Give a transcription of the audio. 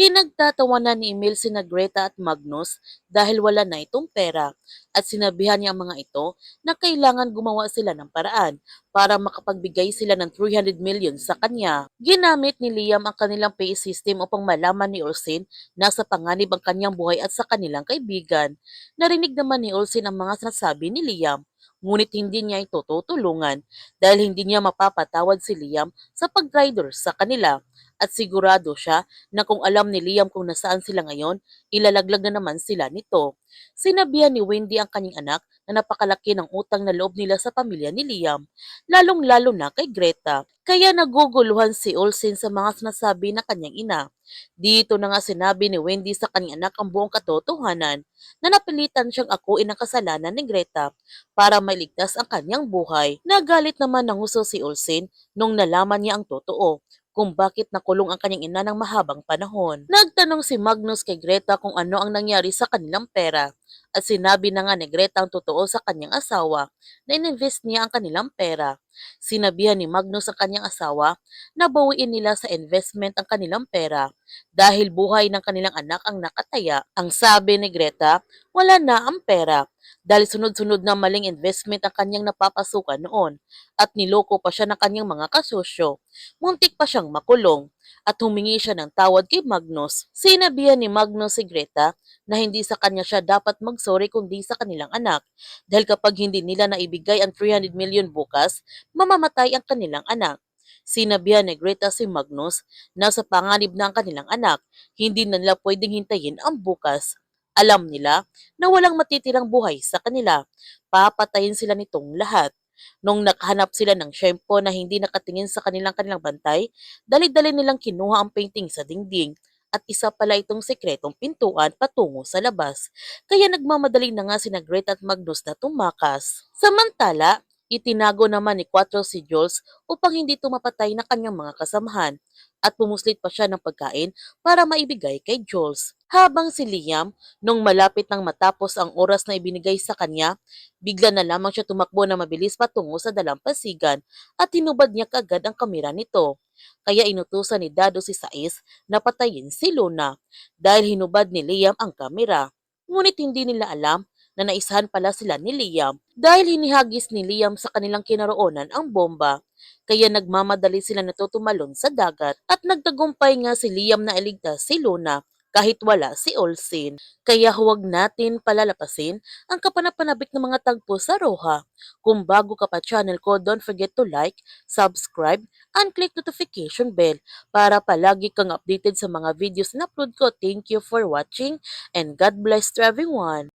Pinagtatawanan ni Emil sina Greta at Magnus dahil wala na itong pera at sinabihan niya ang mga ito na kailangan gumawa sila ng paraan para makapagbigay sila ng 300 million sa kanya. Ginamit ni Liam ang kanilang pay system upang malaman ni Olsen na sa panganib ang kanyang buhay at sa kanilang kaibigan. Narinig naman ni Olsen ang mga sinasabi ni Liam, ngunit hindi niya ito tutulungan dahil hindi niya mapapatawad si Liam sa pag-rider sa kanila at sigurado siya na kung alam ni Liam kung nasaan sila ngayon, ilalaglag na naman sila nito. Sinabihan ni Wendy ang kanyang anak na napakalaki ng utang na loob nila sa pamilya ni Liam, lalong-lalo na kay Greta. Kaya naguguluhan si Olsen sa mga sinasabi ng kanyang ina. Dito na nga sinabi ni Wendy sa kanyang anak ang buong katotohanan na napilitan siyang akuin ang kasalanan ni Greta para mailigtas ang kanyang buhay. Nagalit naman ng husto si Olsen nung nalaman niya ang totoo kung bakit nakulong ang kanyang ina ng mahabang panahon. Nagtanong si Magnus kay Greta kung ano ang nangyari sa kanilang pera at sinabi na nga ni Greta ang totoo sa kanyang asawa na ininvest niya ang kanilang pera. Sinabihan ni Magnus ang kanyang asawa na bawiin nila sa investment ang kanilang pera dahil buhay ng kanilang anak ang nakataya. Ang sabi ni Greta, wala na ang pera dahil sunod-sunod na maling investment ang kanyang napapasukan noon at niloko pa siya ng kanyang mga kasosyo. Muntik pa siyang makulong at humingi siya ng tawad kay Magnus. Sinabihan ni Magnus si Greta na hindi sa kanya siya dapat magsorry kundi sa kanilang anak dahil kapag hindi nila naibigay ang 300 million bukas, mamamatay ang kanilang anak. Sinabihan ni Greta si Magnus na sa panganib na ang kanilang anak, hindi na nila pwedeng hintayin ang bukas. Alam nila na walang matitirang buhay sa kanila. Papatayin sila nitong lahat. Nung nakahanap sila ng syempo na hindi nakatingin sa kanilang bantay, dali-dali nilang kinuha ang painting sa dingding at isa pala itong sekretong pintuan patungo sa labas. Kaya nagmamadali na nga sina Greta at Magnus na tumakas. Samantala, itinago naman ni Quattro si Jules upang hindi tumapatay na kanyang mga kasamahan at pumuslit pa siya ng pagkain para maibigay kay Jules. Habang si Liam, nung malapit nang matapos ang oras na ibinigay sa kanya, bigla na lamang siya tumakbo na mabilis patungo sa dalampasigan at hinubad niya kagad ang kamera nito. Kaya inutusan ni Dado si Sais na patayin si Luna dahil hinubad ni Liam ang kamera. Ngunit hindi nila alam na naisahan pala sila ni Liam dahil hinihagis ni Liam sa kanilang kinaroonan ang bomba. Kaya nagmamadali sila na tumalon sa dagat at nagtagumpay nga si Liam na iligtas si Luna kahit wala si Olsen. Kaya huwag natin palalapasin ang kapanapanabik ng mga tagpo sa Roha. Kung bago ka pa channel ko, don't forget to like, subscribe, and click notification bell para palagi kang updated sa mga videos na upload ko. Thank you for watching and God bless to everyone.